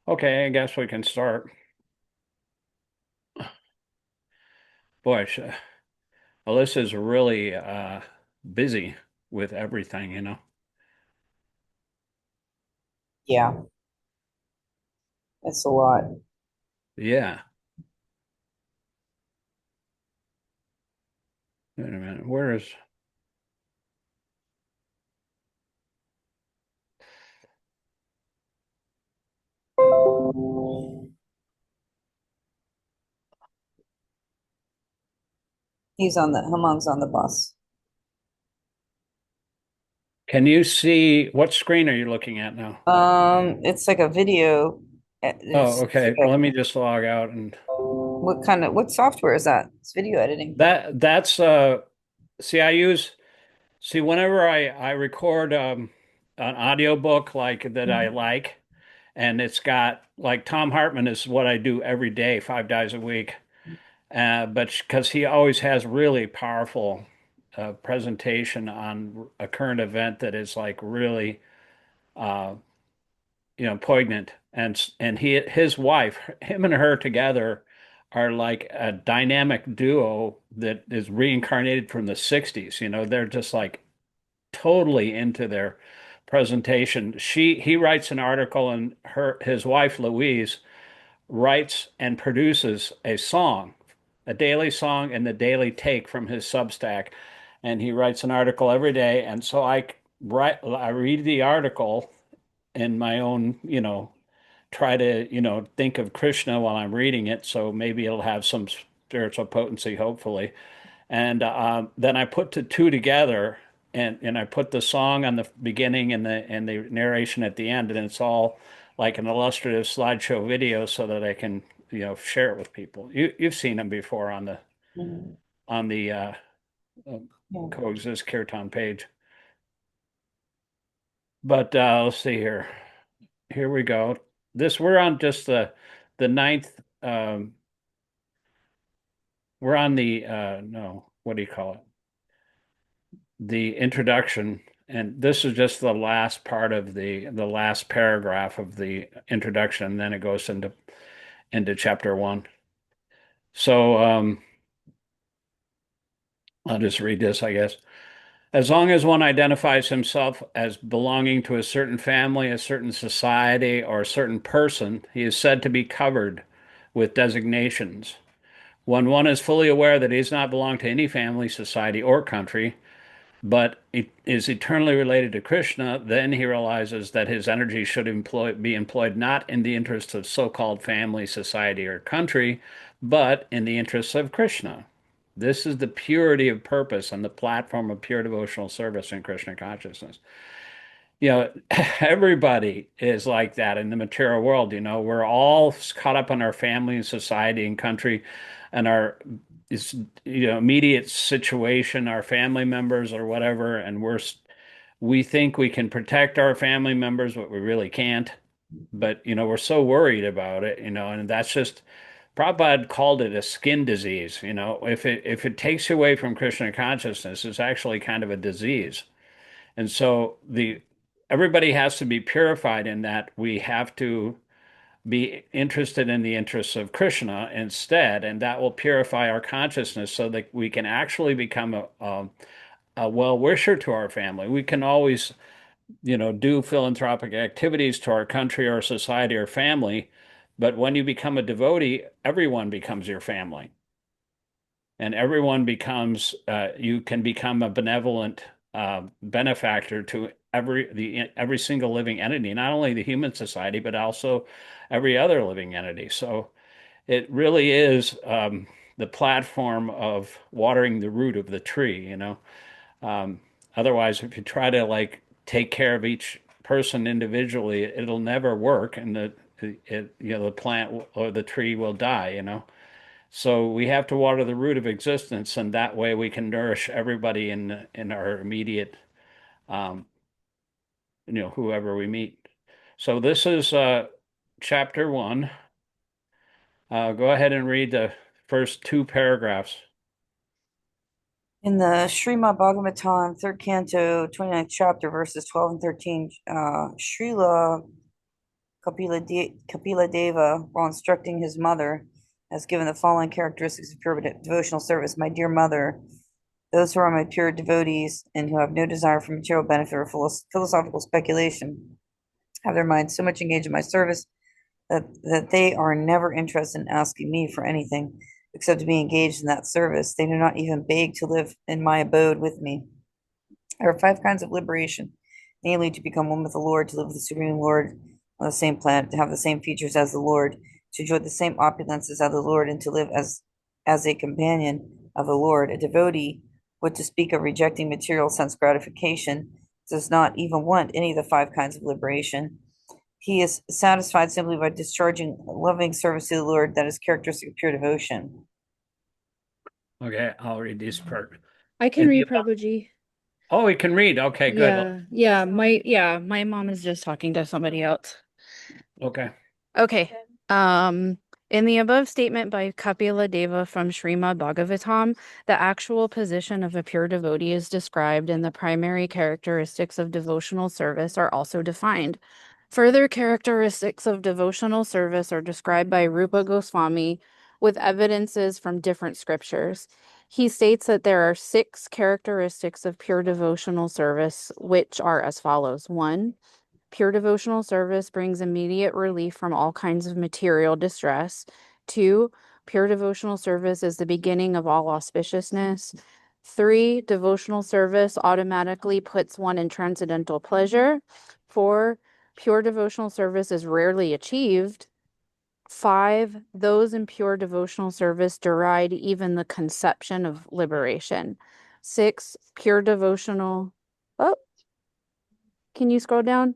Okay, I guess we can start. Boy, Alyssa's really busy with everything, you know. Yeah, it's a lot. Yeah. Wait a minute. Where is Hemang's on the bus. Can you see what screen are you looking at now? It's like a video. Oh, It's okay. like Let me just log out and what software is that? It's video editing. that's see I use see whenever I record an audiobook like that I Mhm. like, and it's got like Tom Hartman is what I do every day, 5 days a week. But because he always has really powerful presentation on a current event that is like really uh, poignant, and his wife, him and her together are like a dynamic duo that is reincarnated from the 60s. They're just like totally into their presentation. He writes an article, and his wife Louise writes and produces a song, a daily song and the daily take from his Substack. And he writes an article every day. And so I read the article in my own, try to, think of Krishna while I'm reading it. So maybe it'll have some spiritual potency, hopefully. And then I put the two together, and I put the song on the beginning and the narration at the end, and it's all like an illustrative slideshow video so that I can, share it with people. You've seen them before on the Mhm. on the uh, Yeah. Coexist Kirtan page. But let's see here. Here we go. We're on just the ninth. We're on the no, what do you call it? The introduction, and this is just the last part of the last paragraph of the introduction, and then it goes into chapter one. So I'll just read this, I guess. As long as one identifies himself as belonging to a certain family, a certain society, or a certain person, he is said to be covered with designations. When one is fully aware that he does not belong to any family, society, or country, but is eternally related to Krishna, then he realizes that his energy should be employed not in the interests of so-called family, society, or country, but in the interests of Krishna. This is the purity of purpose and the platform of pure devotional service in Krishna consciousness. You know, everybody is like that in the material world. We're all caught up in our family and society and country and our is immediate situation, our family members or whatever, and we think we can protect our family members, but we really can't. But we're so worried about it, and that's just Prabhupada called it a skin disease. If it takes you away from Krishna consciousness, it's actually kind of a disease. And so the everybody has to be purified in that we have to be interested in the interests of Krishna instead, and that will purify our consciousness so that we can actually become a well-wisher to our family. We can always, do philanthropic activities to our country or society or family, but when you become a devotee, everyone becomes your family, and everyone becomes you can become a benevolent benefactor to every single living entity, not only the human society, but also every other living entity. So it really is the platform of watering the root of the tree. Um, Otherwise, if you try to like take care of each person individually, it'll never work, and the plant or the tree will die. So we have to water the root of existence, and that way we can nourish everybody in our immediate, um, whoever we meet. So this is chapter one. Go ahead and read the first two paragraphs. In the Srimad Bhagavatam, third canto, 29th chapter, verses 12 and 13, Śrīla Kapila Deva, while instructing his mother, has given the following characteristics of pure devotional service. My dear mother, those who are my pure devotees and who have no desire for material benefit or philosophical speculation have their minds so much engaged in my service that they are never interested in asking me for anything except to be engaged in that service. They do not even beg to live in my abode with me. There are five kinds of liberation, namely to become one with the Lord, to live with the Supreme Lord on the same planet, to have the same features as the Lord, to enjoy the same opulences as the Lord, and to live as a companion of the Lord. A devotee, what to speak of rejecting material sense gratification, does not even want any of the five kinds of liberation. He is satisfied simply by discharging loving service to the Lord that is characteristic of pure devotion. Okay, I'll read this part. I can In the read Prabhuji. Oh, we can read. Okay, good. My mom is just talking to somebody else. Okay. Okay. Um, in the above statement by Kapila Deva from Srimad Bhagavatam, the actual position of a pure devotee is described, and the primary characteristics of devotional service are also defined. Further characteristics of devotional service are described by Rūpa Gosvāmī with evidences from different scriptures. He states that there are 6 characteristics of pure devotional service, which are as follows. 1, pure devotional service brings immediate relief from all kinds of material distress. 2, pure devotional service is the beginning of all auspiciousness. 3, devotional service automatically puts one in transcendental pleasure. 4, pure devotional service is rarely achieved. 5, those in pure devotional service deride even the conception of liberation. 6, pure devotional. Oh, can you scroll down?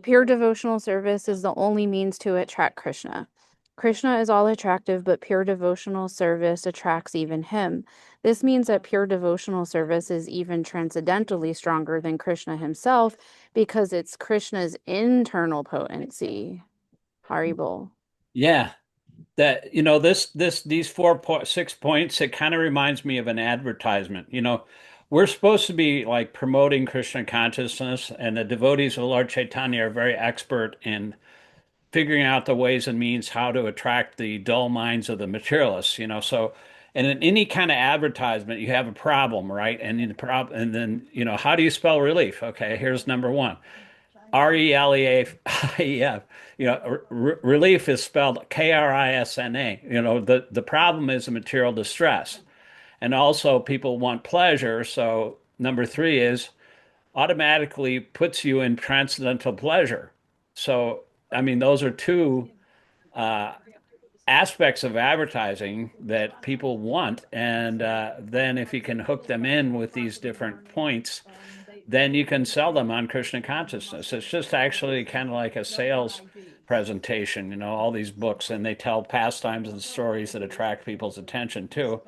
Pure devotional service is the only means to attract Krishna. Krishna is all attractive, but pure devotional service attracts even him. This means that pure devotional service is even transcendentally stronger than Krishna himself because it's Krishna's internal potency. Haribol. Yeah. That these 6 points, it kind of reminds me of an advertisement. We're supposed to be like promoting Krishna consciousness, and the devotees of Lord Chaitanya are very expert in figuring out the ways and means how to attract the dull minds of the materialists. And in any kind of advertisement, you have a problem, right? And then, how do you spell relief? Okay, here's number one. RELEAF. Relief is spelled KRISNA. The problem is the material distress. And also people want pleasure. So number three is automatically puts you in transcendental pleasure. So, I mean, those are two uh, aspects of advertising that people want. And then if you can hook them in with these different points, then you can sell them on Krishna consciousness. It's just actually kind of like a sales presentation, all these books, and they tell pastimes and stories that attract people's attention too.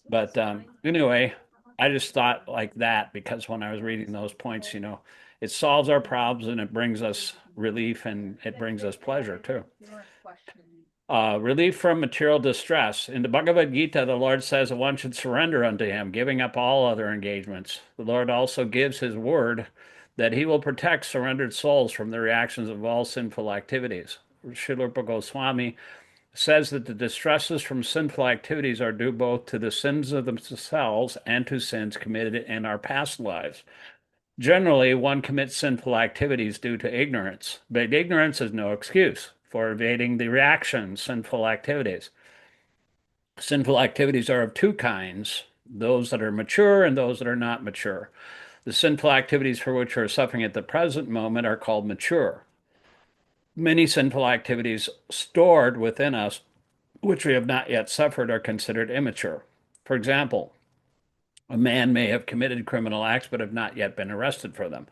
But anyway, I just thought like that because when I was reading those points, it solves our problems and it brings us relief and it brings us pleasure too. Relief from material distress. In the Bhagavad Gita, the Lord says that one should surrender unto him, giving up all other engagements. The Lord also gives his word that he will protect surrendered souls from the reactions of all sinful activities. Śrīla Gosvāmī says that the distresses from sinful activities are due both to the sins of themselves and to sins committed in our past lives. Generally, one commits sinful activities due to ignorance, but ignorance is no excuse for evading the reactions, sinful activities. Sinful activities are of two kinds, those that are mature and those that are not mature. The sinful activities for which we are suffering at the present moment are called mature. Many sinful activities stored within us, which we have not yet suffered, are considered immature. For example, a man may have committed criminal acts but have not yet been arrested for them.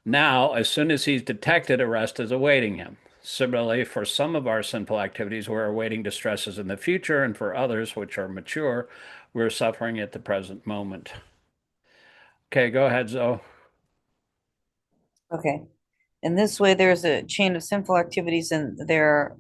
Now, as soon as he's detected, arrest is awaiting him. Similarly, for some of our sinful activities, we're awaiting distresses in the future, and for others, which are mature, we're suffering at the present moment. Okay, go ahead, Zoe. Okay. In this way, there's a chain of sinful activities, and they're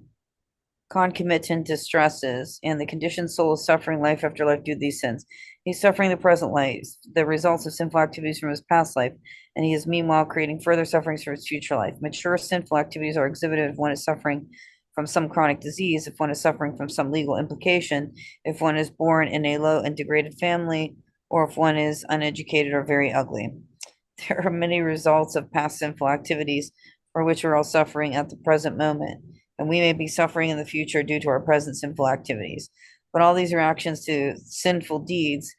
concomitant distresses, and the conditioned soul is suffering life after life due to these sins. He's suffering the present life, the results of sinful activities from his past life, and he is meanwhile creating further sufferings for his future life. Mature sinful activities are exhibited if one is suffering from some chronic disease, if one is suffering from some legal implication, if one is born in a low and degraded family, or if one is uneducated or very ugly. There are many results of past sinful activities for which we're all suffering at the present moment, and we may be suffering in the future due to our present sinful activities. But all these reactions to sinful deeds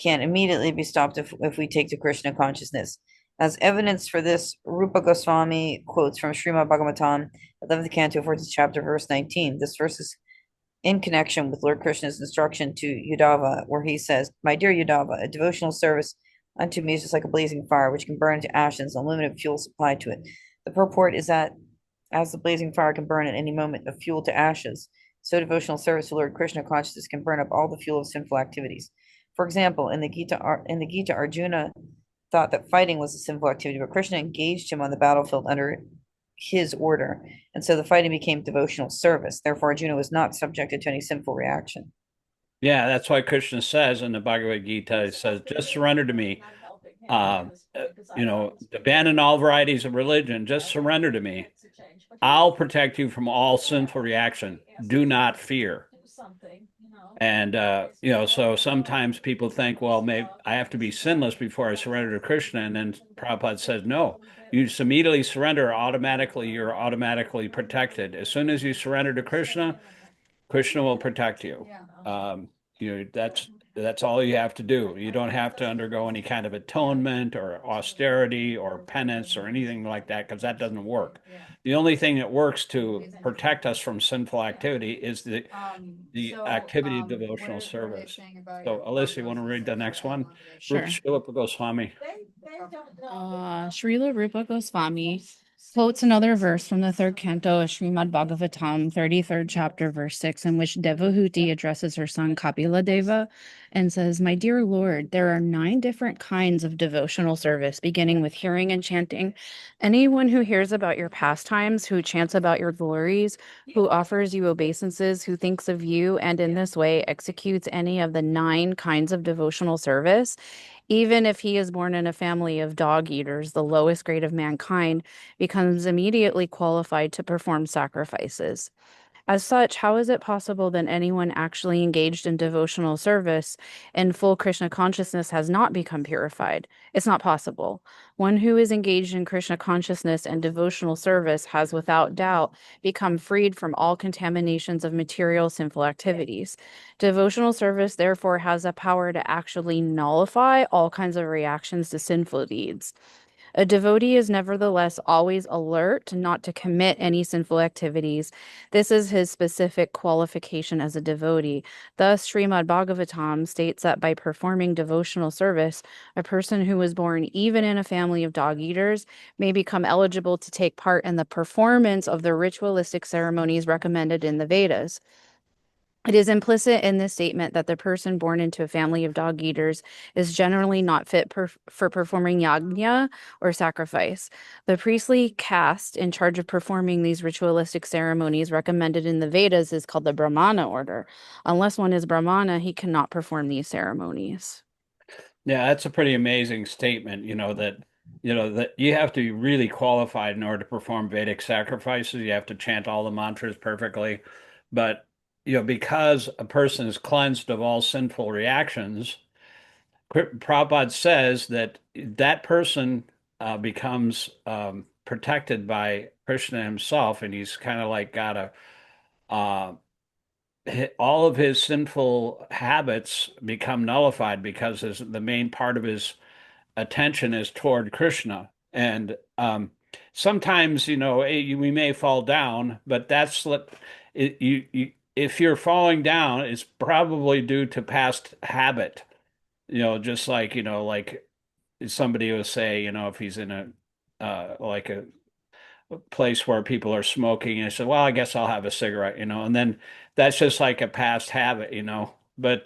can immediately be stopped if we take to Krishna consciousness. As evidence for this, Rūpa Gosvāmī quotes from Śrīmad Bhagavatam, 11th canto, 14th chapter, verse 19. This verse is in connection with Lord Krishna's instruction to Uddhava, where he says, "My dear Uddhava, a devotional service unto me is just like a blazing fire, which can burn to ashes, unlimited fuel supplied to it." The purport is that as the blazing fire can burn at any moment the fuel to ashes, so devotional service to Lord Krishna consciousness can burn up all the fuel of sinful activities. For example, in the Gita, Arjuna thought that fighting was a sinful activity, but Krishna engaged him on the battlefield under his order, and so the fighting became devotional service. Therefore, Arjuna was not subjected to any sinful reaction. Yeah, that's why Krishna says in the Bhagavad Gita, it says, just surrender to me. Uh, abandon all varieties of religion, just surrender to me. I'll protect you from all sinful reaction. Do not fear. And so sometimes people think, well, maybe I have to be sinless before I surrender to Krishna. And then Prabhupada says, no, you just immediately surrender, automatically, you're automatically protected. As soon as you surrender to Krishna, Krishna will protect you. That's all you have to do. You don't have to undergo any kind of atonement or austerity or penance or anything like that, because that doesn't work. The only thing that works to protect us from sinful activity is the activity of devotional service. So, Allysa, you want to read the next one? Sure. Śrīla Gosvāmī. Śrīla Rūpa Gosvāmī quotes another verse from the third canto of Śrīmad Bhagavatam, 33rd chapter, verse 6, in which Devahuti addresses her son Kapila Deva and says, "My dear Lord, there are 9 different kinds of devotional service, beginning with hearing and chanting. Anyone who hears about your pastimes, who chants about your glories, who offers you obeisances, who thinks of you, and in this way executes any of the 9 kinds of devotional service, even if he is born in a family of dog eaters, the lowest grade of mankind, becomes immediately qualified to perform sacrifices. As such, how is it possible that anyone actually engaged in devotional service in full Krishna consciousness has not become purified? It's not possible. One who is engaged in Krishna consciousness and devotional service has without doubt become freed from all contaminations of material sinful activities. Devotional service, therefore, has a power to actually nullify all kinds of reactions to sinful deeds. A devotee is nevertheless always alert not to commit any sinful activities. This is his specific qualification as a devotee. Thus, Srimad Bhagavatam states that by performing devotional service, a person who was born even in a family of dog eaters may become eligible to take part in the performance of the ritualistic ceremonies recommended in the Vedas. It is implicit in this statement that the person born into a family of dog eaters is generally not fit for performing yajna or sacrifice. The priestly caste in charge of performing these ritualistic ceremonies recommended in the Vedas is called the Brahmana order. Unless one is Brahmana, he cannot perform these ceremonies. Yeah, that's a pretty amazing statement, that you have to be really qualified in order to perform Vedic sacrifices. You have to chant all the mantras perfectly. But, because a person is cleansed of all sinful reactions, Prabhupada says that that person becomes protected by Krishna himself, and he's kind of like got uh, all of his sinful habits become nullified because the main part of his attention is toward Krishna. And sometimes, we may fall down, but if you're falling down, it's probably due to past habit. Just like somebody will say, if he's in like a place where people are smoking, and I said, well, I guess I'll have a cigarette, and then that's just like a past habit. But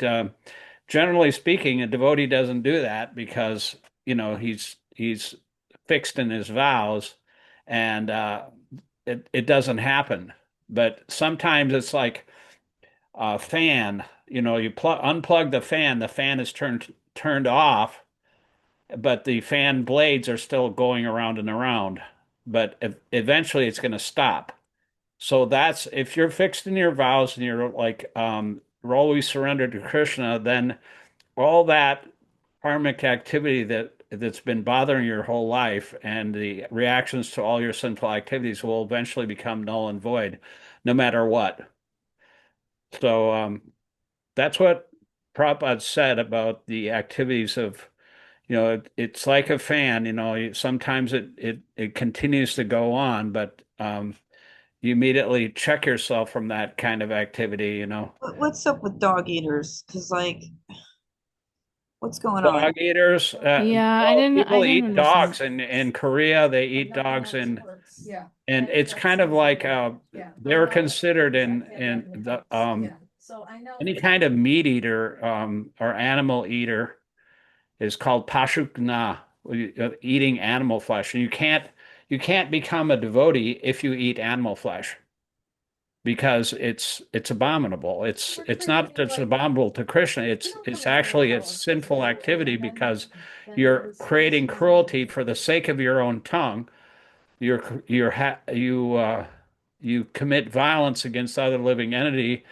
generally speaking, a devotee doesn't do that because he's fixed in his vows, and it doesn't happen. but sometimes it's like a fan. You unplug the fan is turned off, but the fan blades are still going around and around. But eventually it's going to stop. So that's if you're fixed in your vows and you're like you're always surrendered to Krishna, then all that karmic activity that's been bothering your whole life and the reactions to all your sinful activities will eventually become null and void, no matter what. So that's what Prabhupada said about the activities of, it's like a fan, sometimes it continues to go on, but you immediately check yourself from that kind of activity. What's up with dog eaters? Because like, what's going on? Dog eaters, Yeah, well, I people didn't eat understand. dogs in Korea. They eat dogs and it's kind of like they're considered in the any kind of meat eater or animal eater is called pashukna, eating animal flesh. And you can't become a devotee if you eat animal flesh because it's abominable. It's not just abominable to Krishna. It's actually a sinful activity because you're creating cruelty for the sake of your own tongue. You commit violence against other living entity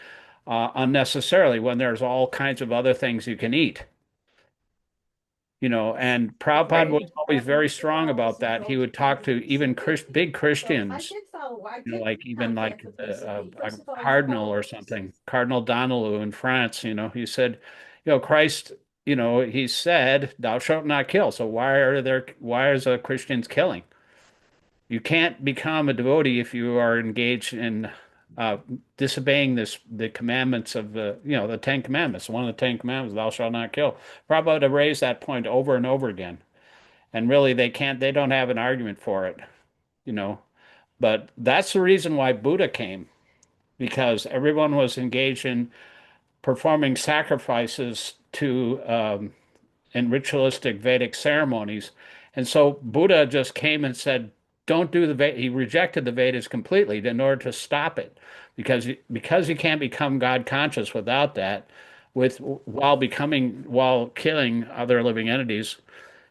unnecessarily when there's all kinds of other things you can eat. And Prabhupada was always very strong about that. He would talk to even big Christians, like even like a cardinal or something, Cardinal Donelou in France. He said, Christ, he said, "Thou shalt not kill." So why is a Christians killing? You can't become a devotee if you are engaged in uh, disobeying the commandments of the Ten Commandments. One of the Ten Commandments, thou shalt not kill. Prabhupada raised that point over and over again. And really, they don't have an argument for it, you know. But that's the reason why Buddha came, because everyone was engaged in performing sacrifices to in ritualistic Vedic ceremonies. And so Buddha just came and said, don't do the Vedas. He rejected the Vedas completely in order to stop it because you can't become God conscious without that, while killing other living entities.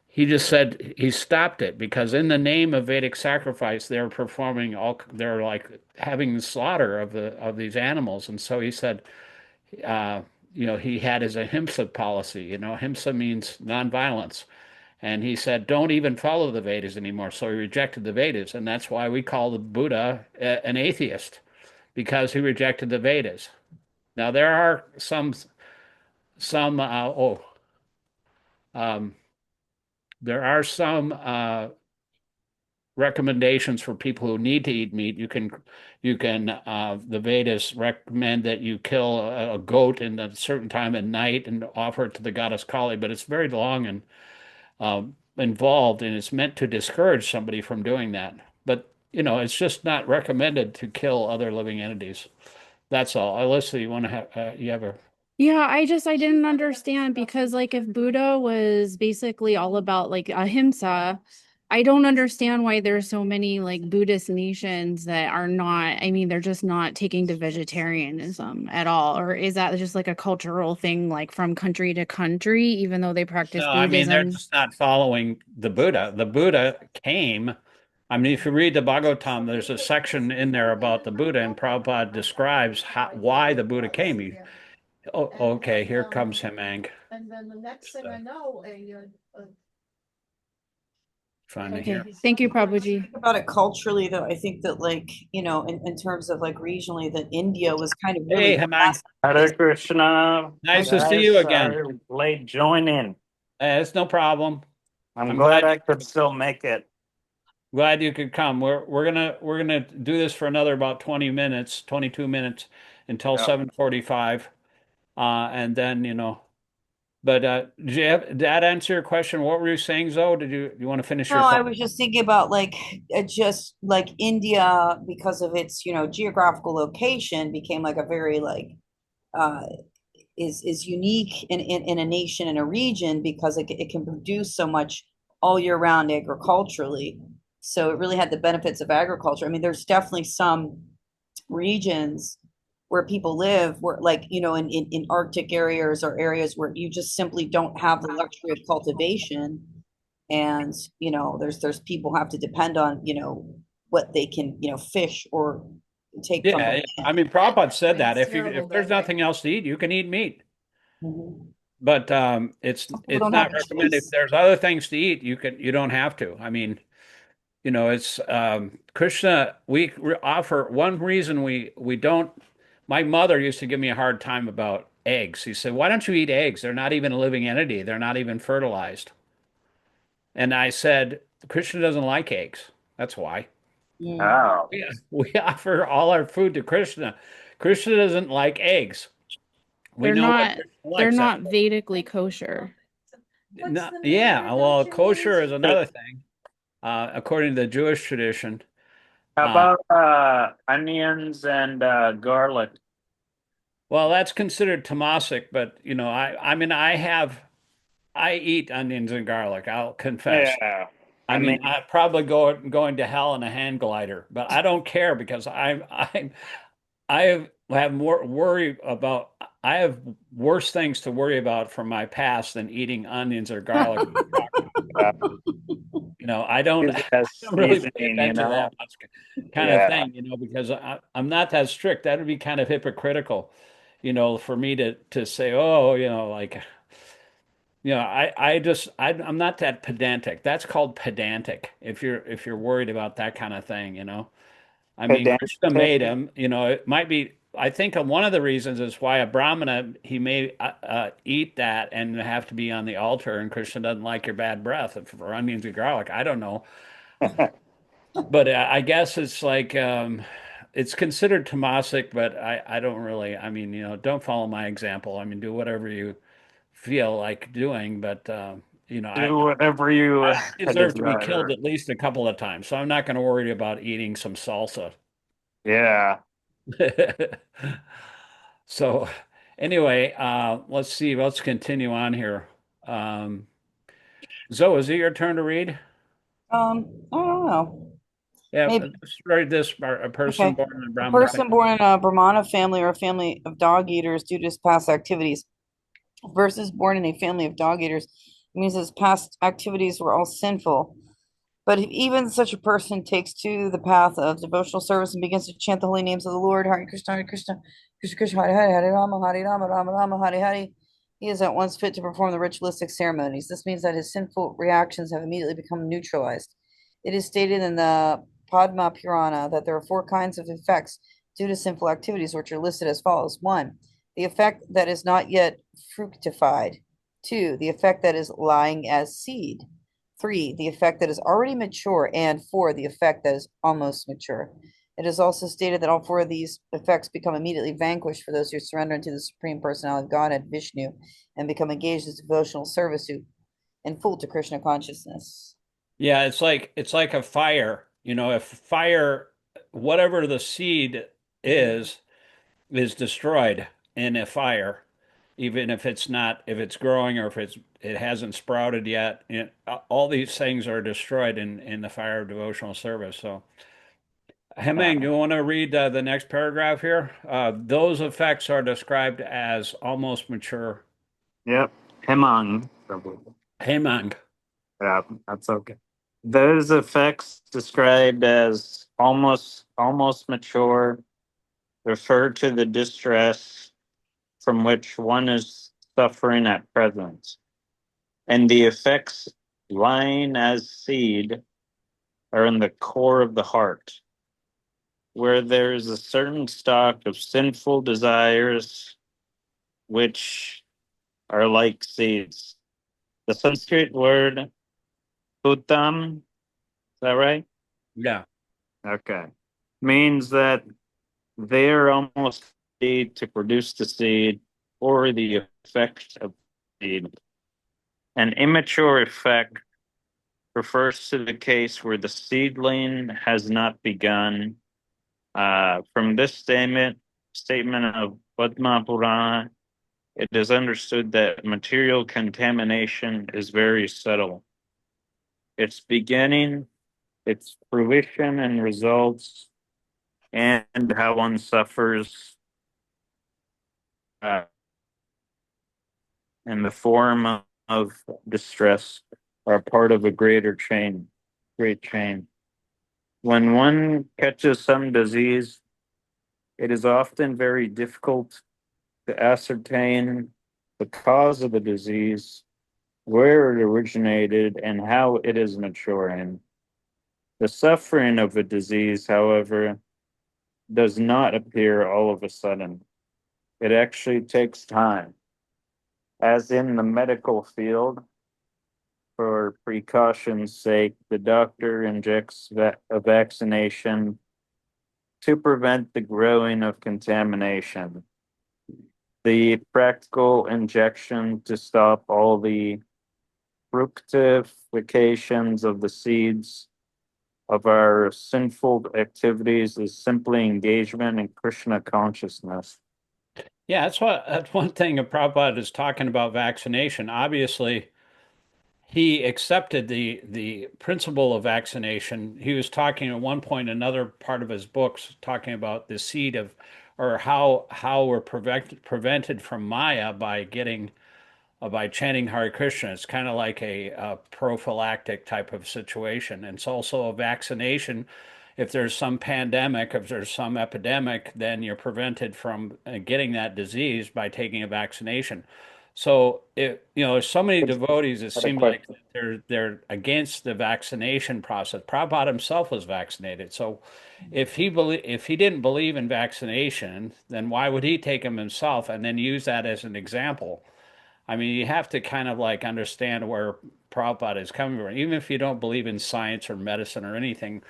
He just said he stopped it because in the name of Vedic sacrifice, they're like having the slaughter of these animals. And so he said, uh, he had his ahimsa policy. Ahimsa means nonviolence. And he said, don't even follow the Vedas anymore. So he rejected the Vedas. And that's why we call the Buddha an atheist, because he rejected the Vedas. Now, there are um, there are some recommendations for people who need to eat meat. The Vedas recommend that you kill a goat in a certain time at night and offer it to the goddess Kali, but it's very long and involved, and it's meant to discourage somebody from doing that. But it's just not recommended to kill other living entities. That's all. Alyssa, you have a Yeah, I didn't understand because like if Buddha was basically all about like ahimsa, I don't understand why there's so many like Buddhist nations that are not, I mean, they're just not taking to vegetarianism at all. Or is that just like a cultural thing like from country to country, even though they practice No, I mean they're Buddhism? just not following the Buddha. The Buddha came. I mean, if you read the Bhagavatam, there's a section in there about the Buddha, and Prabhupada describes why the Buddha came. Oh, okay, here comes Hemang. So, trying to Okay. hear. Thank you, Prabhuji. About it culturally, though, I think that like, in terms of like regionally, that India was kind of really Hey, Hemang, Hare Krishna, nice to see you guys. again. Sorry, late joining. It's no problem. I'm I'm glad glad I could still make it. you could come. We're gonna do this for another about 20 minutes, 22 minutes until Yeah. 7:45. And then, but did that answer your question? What were you saying, Zoe? You want to finish No, your I thought? was just thinking about like just like India because of its, geographical location became like a very like uh is unique in a nation and a region because it can produce so much all year round agriculturally. So it really had the benefits of agriculture. I mean, there's definitely some regions where people live, where like, in Arctic areas or areas where you just simply don't have the luxury of cultivation. And, there's people have to depend on, what they can, fish or take from the Yeah, I land. mean, Prabhupada said that It's if terrible, there's but nothing else to eat, you can eat meat. Mhm. But it's Some people it's don't have not a recommended. If choice. there's other things to eat, you don't have to. I mean, it's Krishna. We offer one reason we don't. My mother used to give me a hard time about eggs. He said, "Why don't you eat eggs? They're not even a living entity. They're not even fertilized." And I said, Krishna doesn't like eggs. That's why. Mm. Oh. We offer all our food to Krishna. Krishna doesn't like eggs. We they're know what not Krishna they're likes. not Vedically kosher. Yeah, well, kosher is another thing, according to the Jewish tradition. How Uh, about onions and garlic? well, that's considered tamasic, but I mean, I eat onions and garlic. I'll confess. Yeah. I I mean, mean, I probably going to hell in a hand glider, but I don't care because I have more worry about. I have worse things to worry about from my past than eating onions or garlic. uh, I don't, use I it as don't really pay seasoning, attention to that much kind of Yeah. thing, because I'm not that strict. That would be kind of hypocritical, for me to say, oh, like, I'm not that pedantic. That's called pedantic. If you're worried about that kind of thing. I mean, Krishna Pedantic. made him, it might be, I think one of the reasons is why a Brahmana, he may eat that and have to be on the altar, and Krishna doesn't like your bad breath for onions and garlic. I don't know. But I guess it's like, it's considered tamasic, but I don't really, I mean, don't follow my example. I mean, do whatever you feel like doing, but, Do whatever you I deserve to be killed desire. at least a couple of times, so I'm not going to worry about eating some salsa. Yeah. So anyway, let's see. Let's continue on here. Um, Zoe, is it your turn to read? I don't know. Yeah, Maybe. let's read this. A person Okay. born in a A Brahmana family. person born in a Brahmana family or a family of dog eaters due to his past activities versus born in a family of dog eaters means his past activities were all sinful. But if even such a person takes to the path of devotional service and begins to chant the holy names of the Lord, Hare Krishna, Krishna Krishna, Hare Hare, Hare Rama, Rama Rama, Hare Hare, he is at once fit to perform the ritualistic ceremonies. This means that his sinful reactions have immediately become neutralized. It is stated in the Padma Purana that there are four kinds of effects due to sinful activities, which are listed as follows. One, the effect that is not yet fructified. Two, the effect that is lying as seed. Three, the effect that is already mature. And four, the effect that is almost mature. It is also stated that all four of these effects become immediately vanquished for those who surrender unto the Supreme Personality of Godhead, Vishnu, and become engaged in devotional service in full to Krishna consciousness. Yeah, it's like a fire. If fire, whatever the seed is, is destroyed in a fire, even if it's not, if it's growing or if it hasn't sprouted yet. All these things are destroyed in the fire of devotional service. So. Hemang, Uh, you want to read the next paragraph here? Those effects are described as almost mature. yep. Hemang. Hemang. Yeah, that's okay. Those effects described as almost mature refer to the distress from which one is suffering at present, and the effects lying as seed are in the core of the heart, where there is a certain stock of sinful desires which are like seeds. The Sanskrit word putam, is that right? Yeah. Okay. Means that they are almost ready to produce the seed or the effect of the seed. An immature effect refers to the case where the seedling has not begun. From this statement of Padma Purana, it is understood that material contamination is very subtle. Its beginning, its fruition, and results and how one suffers uh, in the form of distress are part of a great chain. When one catches some disease, it is often very difficult to ascertain the cause of the disease, where it originated, and how it is maturing. The suffering of a disease, however, does not appear all of a sudden. It actually takes time. As in the medical field, for precaution's sake, the doctor injects a vaccination to prevent the growing of contamination. The practical injection to stop all the fructifications of the seeds of our sinful activities is simply engagement in Krishna consciousness. Yeah, that's one thing that Prabhupada is talking about vaccination. Obviously, he accepted the principle of vaccination. He was talking at one point, another part of his books, talking about the seed of, or how we're prevented from Maya by getting by chanting Hare Krishna. It's kind of like a prophylactic type of situation. And it's also a vaccination. If there's some pandemic, if there's some epidemic, then you're prevented from getting that disease by taking a vaccination. So there's so many devotees. It Had a seems like question. they're against the vaccination process. Prabhupada himself was vaccinated. So if he didn't believe in vaccination, then why would he take them himself and then use that as an example? I mean, you have to kind of like understand where Prabhupada is coming from. Even if you don't believe in science or medicine or anything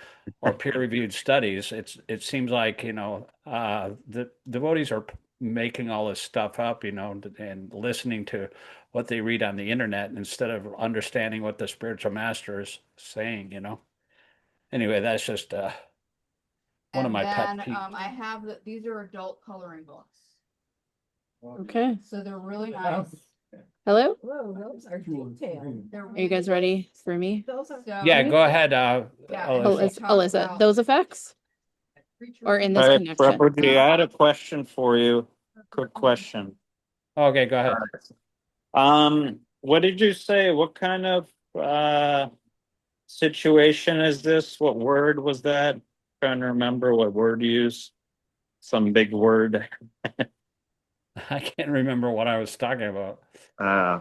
or peer-reviewed studies, it seems like, the devotees are making all this stuff up, and listening to what they read on the internet instead of understanding what the spiritual master is saying. Anyway, that's just one of And my pet then peeves. I have these are adult coloring books. Okay. So they're really nice. Hello? Whoa, those are detailed. They're Are you guys ready for me? Those are. Yeah, go ahead, Yeah, Alyssa. Alyssa, those effects or in this All right, connection? Prabhuji, I had a question for you. Quick question. Okay, go ahead. What did you say? What kind of situation is this? What word was that? Trying to remember what word to use. Some big word. I can't remember what I was talking about. Uh,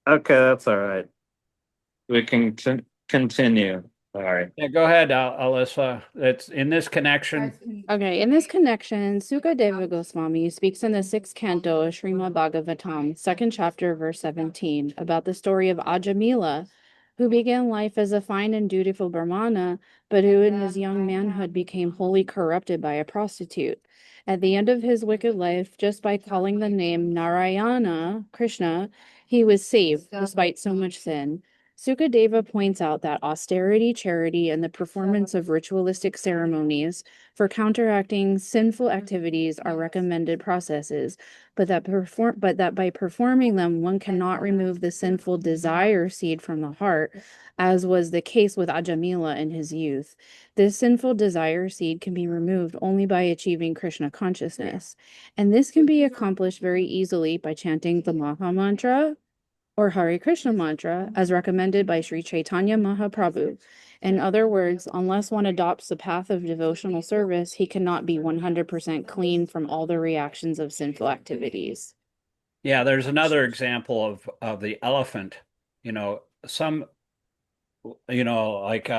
okay, that's all right. We can continue. All right. Yeah, go ahead, Alyssa. It's in this connection. Okay, in this connection, Sukadeva Gosvāmī speaks in the sixth canto of Śrīmad Bhagavatam, second chapter, verse 17, about the story of Ajamila, who began life as a fine and dutiful Brahmana, but who in his young manhood became wholly corrupted by a prostitute. At the end of his wicked life, just by calling the name Narayana, Krishna, he was saved despite so much sin. Sukadeva points out that austerity, charity, and the performance of ritualistic ceremonies for counteracting sinful activities are recommended processes, but that by performing them one cannot remove the sinful desire seed from the heart, as was the case with Ajamila in his youth. This sinful desire seed can be removed only by achieving Krishna consciousness, and this can be accomplished very easily by chanting the Maha Mantra or Hare Krishna mantra as recommended by Sri Chaitanya Mahaprabhu. In other words, unless one adopts the path of devotional service, he cannot be 100% clean from all the reactions of sinful activities. Yeah, there's another example of the elephant. Some, like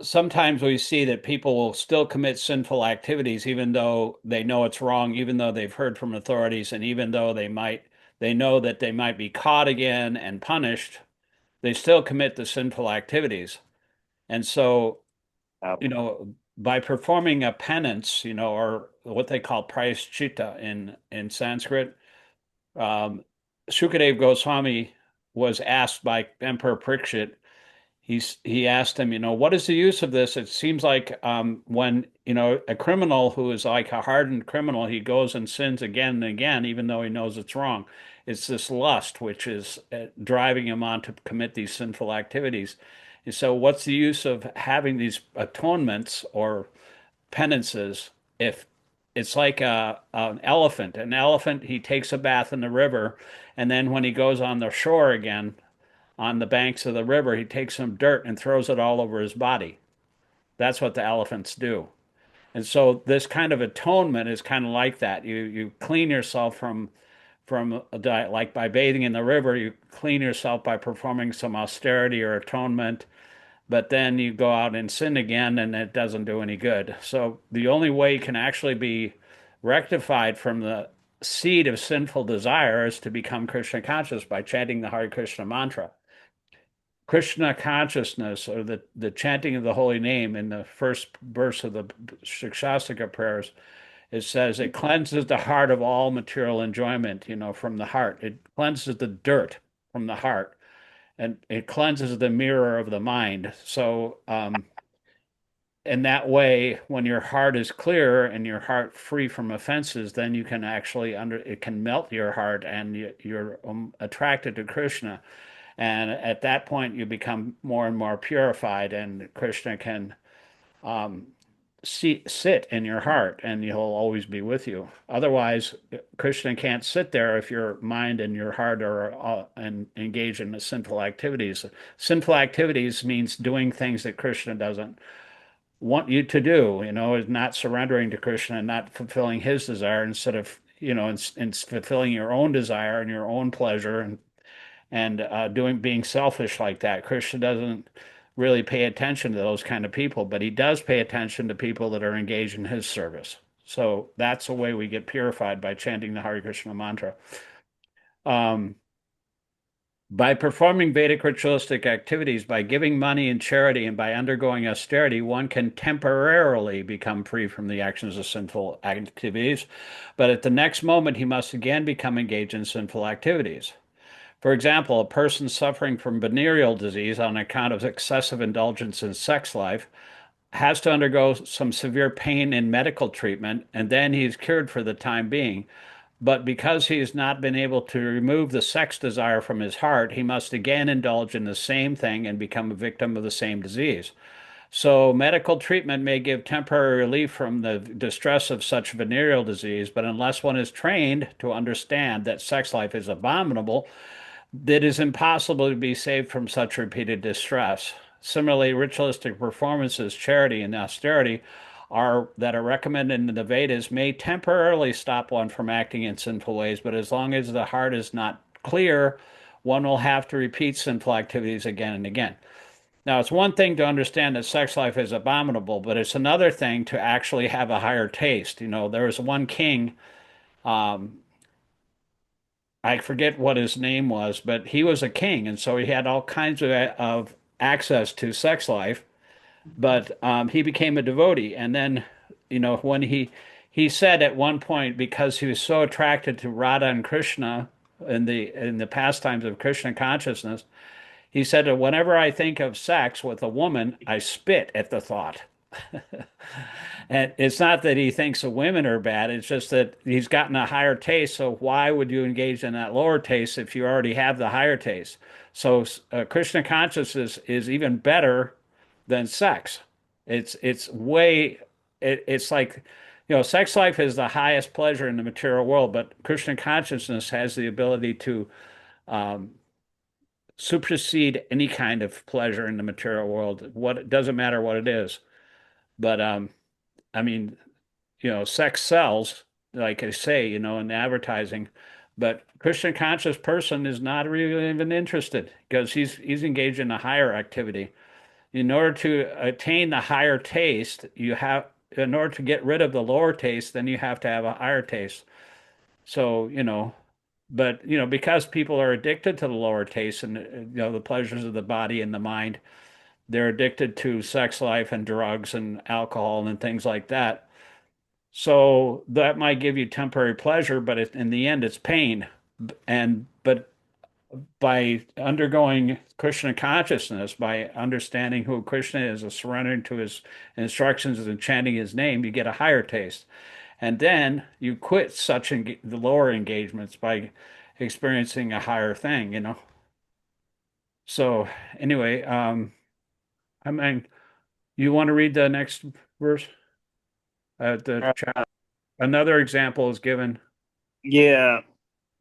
sometimes we see that people will still commit sinful activities even though they know it's wrong, even though they've heard from authorities, and even though they know that they might be caught again and punished, they still commit the sinful activities. And so, by performing a penance, or what they call prayaschitta in Sanskrit, um, Shukadev Goswami was asked by Emperor Parikshit. He asked him, what is the use of this? It seems like when a criminal who is like a hardened criminal, he goes and sins again and again, even though he knows it's wrong. It's this lust which is driving him on to commit these sinful activities. And so, what's the use of having these atonements or penances. If it's like an elephant, he takes a bath in the river, and then when he goes on the shore again, on the banks of the river, he takes some dirt and throws it all over his body. That's what the elephants do. And so this kind of atonement is kind of like that. You clean yourself from a diet, like by bathing in the river, you clean yourself by performing some austerity or atonement, but then you go out and sin again and it doesn't do any good. So the only way you can actually be rectified from the seed of sinful desire is to become Krishna conscious by chanting the Hare Krishna mantra. Krishna consciousness, or the chanting of the holy name in the first verse of the Shikshastika prayers, it says it cleanses the heart of all material enjoyment, from the heart. It cleanses the dirt from the heart, and it cleanses the mirror of the mind. So, in that way, when your heart is clear and your heart free from offenses, then you can actually it can melt your heart, and you're attracted to Krishna. And at that point, you become more and more purified, and Krishna can sit in your heart, and he'll always be with you. Otherwise, Krishna can't sit there if your mind and your heart are engaged in the sinful activities. Sinful activities means doing things that Krishna doesn't want you to do, is not surrendering to Krishna and not fulfilling his desire instead of, in fulfilling your own desire and your own pleasure and being selfish like that. Krishna doesn't really pay attention to those kind of people, but he does pay attention to people that are engaged in his service. So that's the way we get purified, by chanting the Hare Krishna mantra. By performing Vedic ritualistic activities, by giving money in charity, and by undergoing austerity, one can temporarily become free from the actions of sinful activities, but at the next moment he must again become engaged in sinful activities. For example, a person suffering from venereal disease on account of excessive indulgence in sex life has to undergo some severe pain in medical treatment, and then he's cured for the time being. But because he has not been able to remove the sex desire from his heart, he must again indulge in the same thing and become a victim of the same disease. So, medical treatment may give temporary relief from the distress of such venereal disease, but unless one is trained to understand that sex life is abominable, it is impossible to be saved from such repeated distress. Similarly, ritualistic performances, charity, and austerity that are recommended in the Vedas may temporarily stop one from acting in sinful ways, but as long as the heart is not clear, one will have to repeat sinful activities again and again. Now, it's one thing to understand that sex life is abominable, but it's another thing to actually have a higher taste. There was one king, um, I forget what his name was, but he was a king, and so he had all kinds of access to sex life. But he became a devotee, and then, when he said at one point, because he was so attracted to Radha and Krishna in the pastimes of Krishna consciousness, he said that whenever I think of sex with a woman, I spit at the thought. And it's not that he thinks the women are bad, it's just that he's gotten a higher taste. So why would you engage in that lower taste if you already have the higher taste? So Krishna consciousness is even better than sex. It's way it's like, sex life is the highest pleasure in the material world, but Krishna consciousness has the ability to um, supersede any kind of pleasure in the material world. What it doesn't matter what it is. But I mean, sex sells, like I say, in advertising. But Christian conscious person is not really even interested because he's engaged in a higher activity. In order to attain the higher taste, in order to get rid of the lower taste, then you have to have a higher taste. So, but because people are addicted to the lower taste and the pleasures of the body and the mind, they're addicted to sex life and drugs and alcohol and things like that. So that might give you temporary pleasure, but in the end, it's pain. But by undergoing Krishna consciousness, by understanding who Krishna is and surrendering to his instructions and chanting his name, you get a higher taste. And then you quit the lower engagements by experiencing a higher thing. So anyway, I mean, you want to read the next verse? Another example is given. Yeah,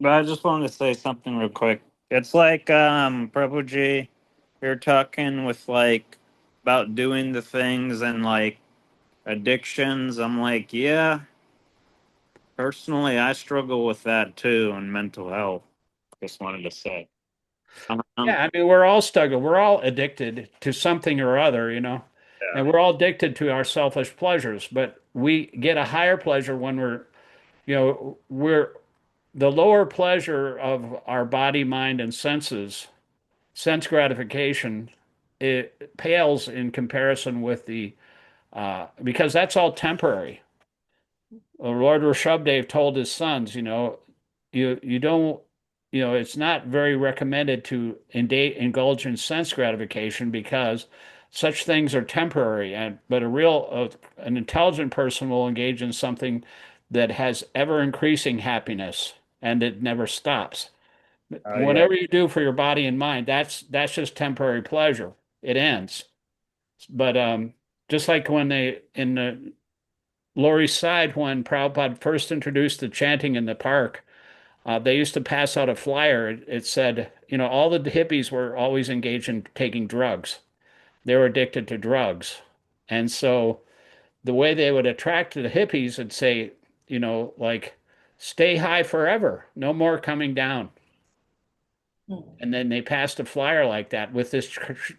but I just wanted to say something real quick. It's like Prabhuji, you're talking with like about doing the things and like addictions. I'm like, yeah, personally, I struggle with that too and mental health. Just wanted to say. Yeah, I mean, we're all struggling. We're all addicted to something or other, and we're all addicted to our selfish pleasures, but we get a higher pleasure when we're the lower pleasure of our body, mind, and senses, sense gratification, it pales in comparison with because that's all temporary. Lord Rishabdev told his sons, you don't, it's not very recommended to indulge in sense gratification because such things are temporary. But an intelligent person will engage in something that has ever increasing happiness and it never stops. Oh yeah. Whatever you do for your body and mind, that's just temporary pleasure. It ends. But just like when they in the Lower East Side, when Prabhupada first introduced the chanting in the park, they used to pass out a flyer. It said, all the hippies were always engaged in taking drugs. They were addicted to drugs. And so the way they would attract the hippies would say, like, stay high forever, no more coming down. And then they passed a flyer like that with this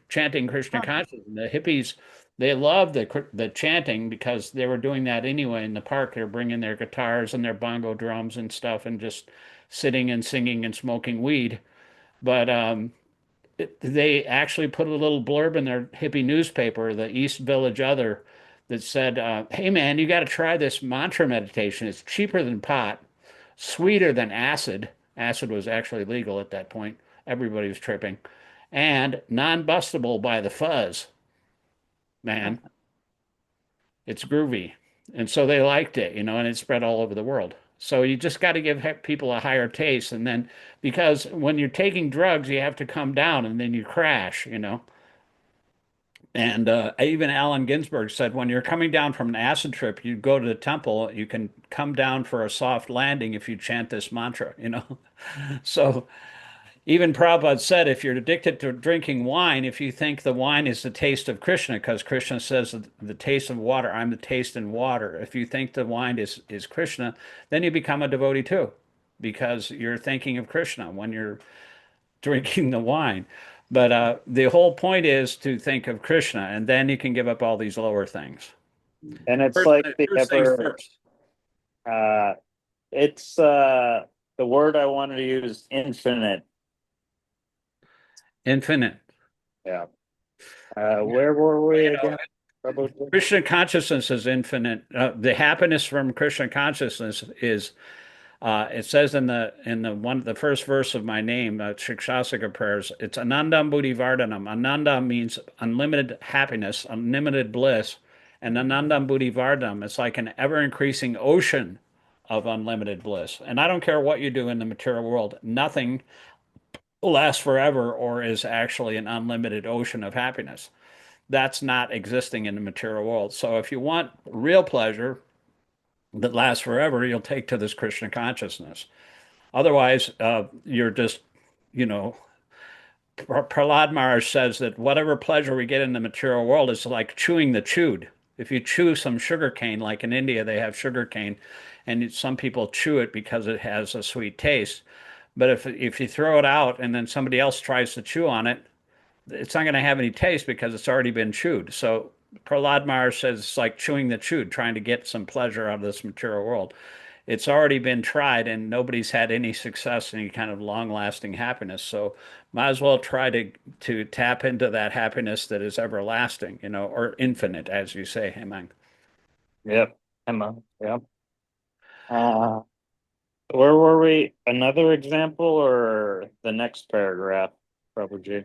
chanting Krishna consciousness. And the hippies, they loved the chanting because they were doing that anyway in the park. They're bringing their guitars and their bongo drums and stuff and just sitting and singing and smoking weed. But they actually put a little blurb in their hippie newspaper, the East Village Other, that said, "Hey man, you got to try this mantra meditation. It's cheaper than pot, sweeter than acid. Acid was actually legal at that point. Everybody was tripping, and non-bustable by the fuzz. Man, it's groovy." And so they liked it, and it spread all over the world. So you just got to give people a higher taste. And then, because when you're taking drugs, you have to come down and then you crash. And even Allen Ginsberg said when you're coming down from an acid trip, you go to the temple, you can come down for a soft landing if you chant this mantra. So even Prabhupada said if you're addicted to drinking wine, if you think the wine is the taste of Krishna, because Krishna says the taste of water, I'm the taste in water. If you think the wine is Krishna, then you become a devotee too, because you're thinking of Krishna when you're drinking the wine. But the whole point is to think of Krishna, and then you can give up all these lower things. And it's First, like the first things ever first. it's the word I wanted to use, infinite. Infinite. Yeah. Where were we again? Krishna consciousness is infinite. The happiness from Krishna consciousness is. It says in the first verse of my name, Shikshasaka prayers, it's Anandam Buddhi Vardhanam. Ananda means unlimited happiness, unlimited bliss, and Anandam Buddhi Vardhanam. It's like an ever increasing ocean of unlimited bliss. And I don't care what you do in the material world, nothing lasts forever or is actually an unlimited ocean of happiness. That's not existing in the material world. So if you want real pleasure that lasts forever, you'll take to this Krishna consciousness. Otherwise, you're just, you know, Prahlad Maharaj says that whatever pleasure we get in the material world is like chewing the chewed. If you chew some sugar cane, like in India, they have sugar cane, and some people chew it because it has a sweet taste. But if you throw it out and then somebody else tries to chew on it, it's not going to have any taste because it's already been chewed. So Prahlad Maharaj says it's like chewing the chewed, trying to get some pleasure out of this material world. It's already been tried and nobody's had any success, any kind of long-lasting happiness. So might as well try to tap into that happiness that is everlasting, or infinite, as you say, Hemang. Yep. Hemang. Yep. Uh, where were we? Another example or the next paragraph, Prabhuji?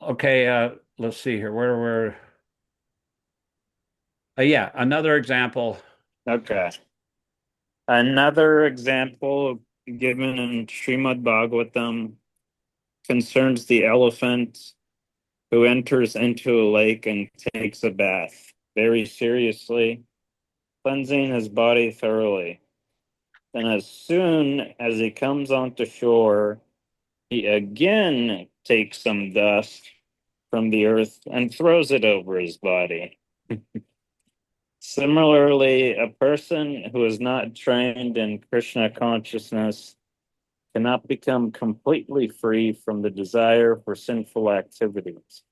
Okay, let's see here. Yeah, another example. Okay. Another example given in Srimad Bhagavatam concerns the elephant who enters into a lake and takes a bath very seriously cleansing his body thoroughly. Then, as soon as he comes onto shore, he again takes some dust from the earth and throws it over his body. Similarly, a person who is not trained in Krishna consciousness cannot become completely free from the desire for sinful activities.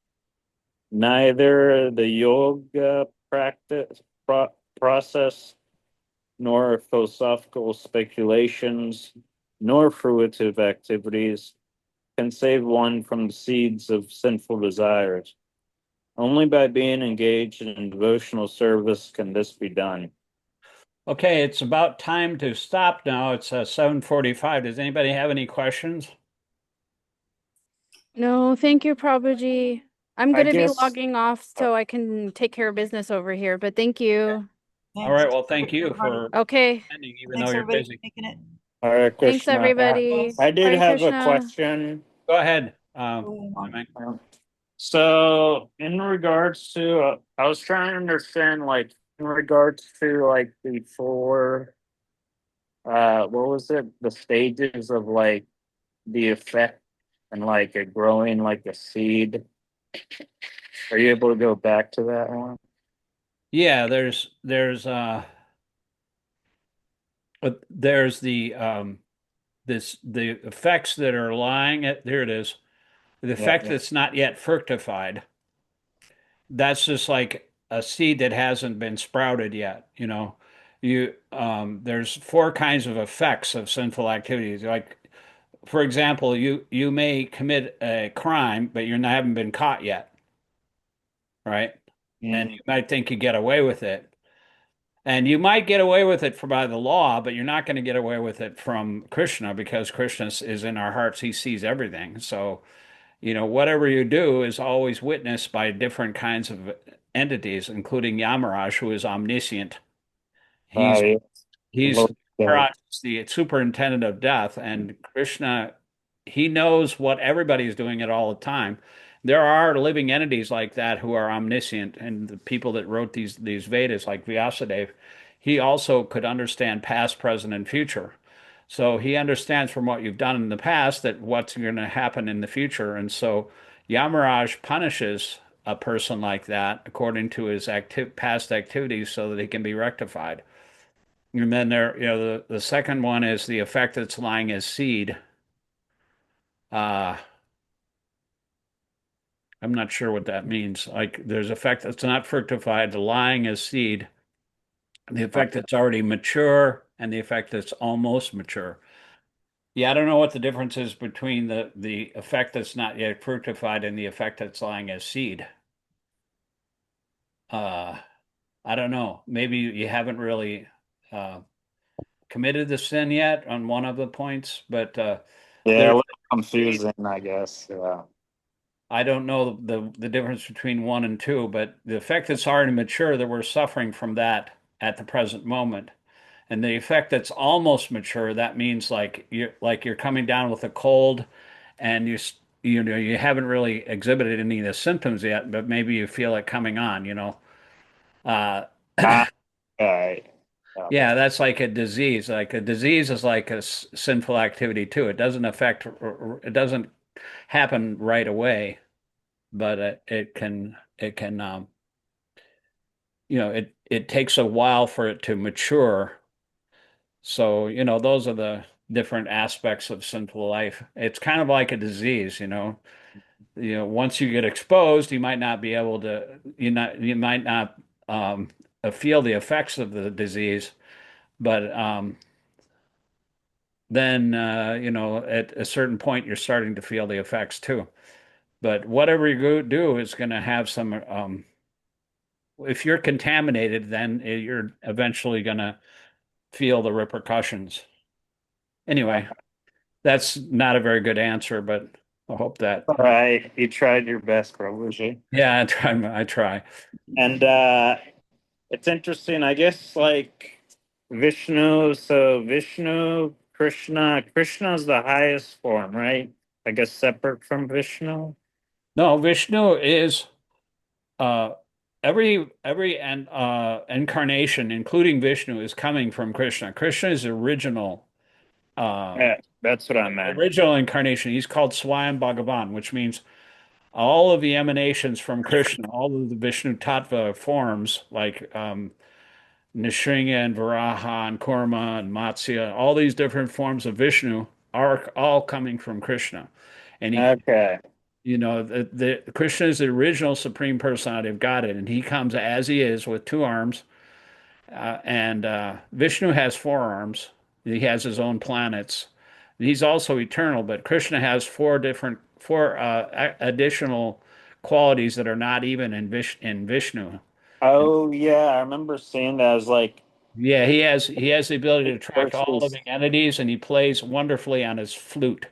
Neither the yoga process, nor philosophical speculations, nor fruitive activities can save one from the seeds of sinful desires. Only by being engaged in devotional service can this be done. Okay, it's about time to stop now. It's 7:45. Does anybody have any questions? No, thank you, Prabhuji. I'm I going to be guess logging off so I can take care of business over here, but thank you. All right, Thanks. well, thank you Everybody. for Okay. attending, even though Thanks, you're everybody, for busy. making it. Hare Thanks, Krishna. everybody. I did Hare have a Krishna. question. Go ahead. Going So, in regards to, I was trying to understand, like, in regards to, like, the four, what was it? The stages of, like, the effect and, like, it growing like a seed. Are you able to go back to that one? Yeah, there's the the effects that are lying at, there it is. The Yeah. effect that's not yet fructified. That's just like a seed that hasn't been sprouted yet, you know. There's four kinds of effects of sinful activities. Like, for example, you may commit a crime, but haven't been caught yet, right? And Mhm. you might think you get away with it. And you might get away with it by the law, but you're not going to get away with it from Krishna, because Krishna is in our hearts. He sees everything. So, whatever you do is always witnessed by different kinds of entities, including Yamaraj, who is omniscient. He's Yeah. he's Look, uh, Yamaraj is the superintendent of death, and Krishna, he knows what everybody is doing at all the time. There are living entities like that who are omniscient, and the people that wrote these Vedas, like Vyasadeva, he also could understand past, present, and future. So he understands from what you've done in the past that what's going to happen in the future. And so Yamaraj punishes a person like that according to his past activities so that he can be rectified. And then the second one is the effect that's lying as seed. Uh, I'm not sure what that means. Like, there's effect that's not fructified, the lying as seed, the effect that's already mature, and the effect that's almost mature. Yeah, I don't know what the difference is between the effect that's not yet fructified and the effect that's lying as seed. Uh, I don't know. Maybe you haven't really uh, committed the sin yet on one of the points, but yeah, a there, little confusing, I guess. Yeah. I don't know the difference between one and two, but the effect that's already mature, that we're suffering from that at the present moment. And the effect that's almost mature, that means like you're coming down with a cold, and you haven't really exhibited any of the symptoms yet, but maybe you feel it coming on. Uh, Ah, right. Yeah. yeah, that's like a disease. Like a disease is like a sinful activity too. It doesn't happen right away, but it can it takes a while for it to mature. So, those are the different aspects of sinful life. It's kind of like a disease. Once you get exposed, you might not be able to, you might not feel the effects of the disease, but then, at a certain point, you're starting to feel the effects too. But whatever you do is going to have some, if you're contaminated, then you're eventually going to feel the repercussions. Anyway, that's not a very good answer, but I hope that. All right. You tried your best, Prabhuji. Yeah, I try. I try. And it's interesting, I guess, like Vishnu, Krishna's the highest form, right? I guess separate from Vishnu. No, Vishnu is uh every incarnation, including Vishnu, is coming from Krishna. Krishna is uh, Yeah, that's what I meant. original incarnation. He's called Swayam Bhagavan, which means all of the emanations from Krishna, all of the Vishnu Tattva forms, like Nrsimha and Varaha and Kurma and Matsya, all these different forms of Vishnu are all coming from Krishna. And Okay. the Krishna is the original Supreme Personality of Godhead, and he comes as he is with two arms. And Vishnu has four arms. He has his own planets. He's also eternal, but Krishna has four additional qualities that are not even in Vishnu. And Oh yeah, I remember seeing that. I was like, yeah, he has the ability to attract all versus living entities, and he plays wonderfully on his flute.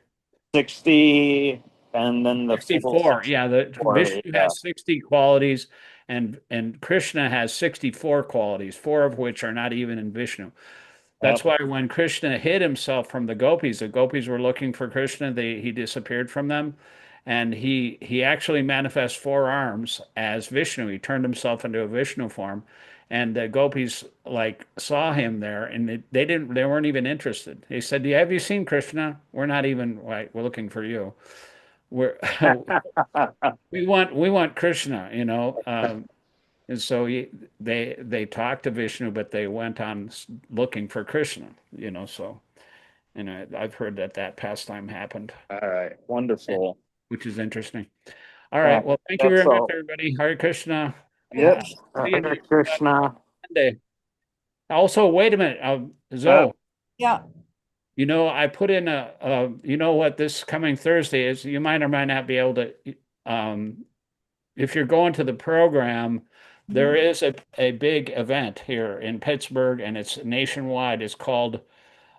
60, and then the full 64. Yeah, the 64. Vishnu Yeah. has 60 qualities, and Krishna has 64 qualities, four of which are not even in Vishnu. That's Yep. why when Krishna hid himself from the gopis were looking for Krishna. He disappeared from them, and he actually manifests four arms as Vishnu. He turned himself into a Vishnu form, and the gopis like saw him there, and they weren't even interested. They said, Have you seen Krishna? We're not even like we're looking for you. We're we want Krishna, and so they talked to Vishnu, but they went on looking for Krishna, so I've heard that pastime happened, All right. Wonderful. which is interesting. All right. Well, Well, thank you that's very much, all. everybody. Hare Krishna. Yep. See you Hare next Krishna. Monday. Also, wait a minute, Uh, Zoe. Yeah. I put in what this coming Thursday is. You might or might not be able to, if you're going to the program, there is a big event here in Pittsburgh, and it's nationwide. It's called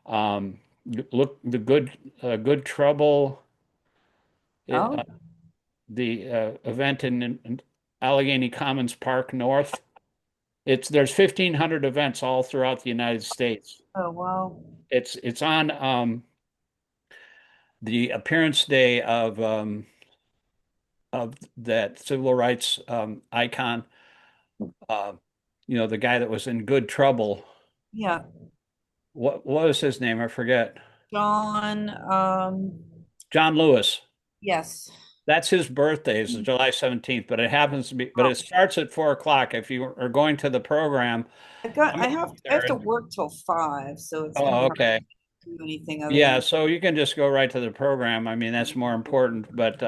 look the good trouble. It, Oh, the event in Allegheny Commons Park North. There's 1,500 events all throughout the United States. oh, wow. It's on the appearance day of that civil rights icon. Uh, the guy that was in good trouble. Yeah. What was his name? I forget. John, John Lewis. yes. That's his birthday is July 17th, but it happens to be, but it starts at 4 o'clock. If you are going to the program, I'm I going to have be I have there. to work till 5, so it's kind of Oh, hard okay. to do anything other Yeah, than so you can just go right to the program. I mean, that's more important, but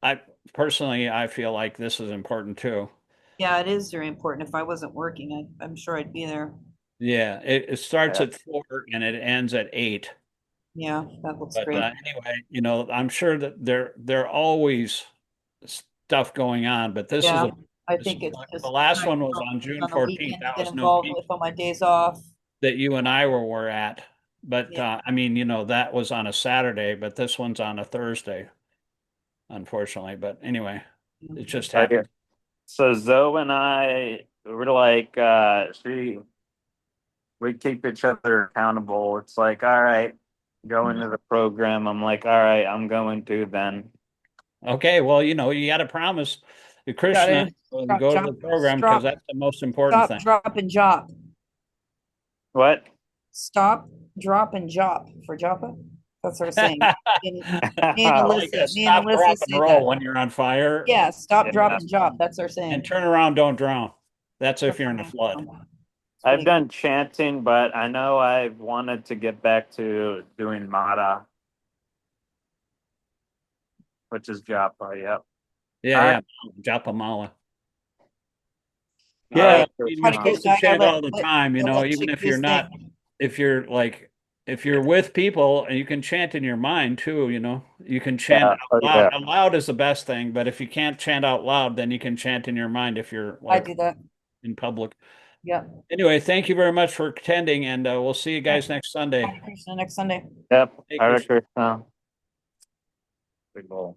I personally I feel like this is important too. yeah, it is very important. If I wasn't working, I'm sure I'd be there. Yeah, it starts yeah. at 4 and it ends at 8. Yeah, that looks But great. anyway, I'm sure that there always stuff going on, but this is Yeah, a I this think is it's the just last nice one was for on me June on the 14th. weekend to That get was no involved peak with on my days off. that you and I were at. But Yeah. I mean, that was on a Saturday, but this one's on a Thursday, unfortunately. But anyway, it just Oh, yeah. happened. So Zoe and I were like, we keep each other accountable. It's like, all right, go into the program. I'm like, all right, I'm going to then. Okay, well, you got to promise the Got Krishna to to drop, go to drop, the program because stop, that's the most important stop, thing. drop, and jop. What? Stop, drop, and jop for Joppa. That's our saying. Like a Me and stop, Alyssa drop, and say roll that. when you're on fire, Yeah, stop, drop, Yeah. and drop. That's our and saying. turn around, don't drown. That's if you're in a flood. It's I've pretty good. done chanting, but I know I've wanted to get back to doing mata, which is japa. Yep. Yeah, All right. yeah, Japamala. All Yeah, right, Hey, I mean, we're Hare supposed Krishna. to Krishna, I chant all the time, gotta let even Chick if do you're his not, thing. if you're with people, and you can chant in your mind too, you can chant Yeah. out Oh loud. yeah. Out loud is the best thing, but if you can't chant out loud, then you can chant in your mind if you're I like do that. in public. Yeah. Anyway, thank you very much for attending, and we'll see you Yeah. guys next Sunday. Hare Krishna next Sunday. Yep. Hey, Hare Krishna. Krishna. Big bowl.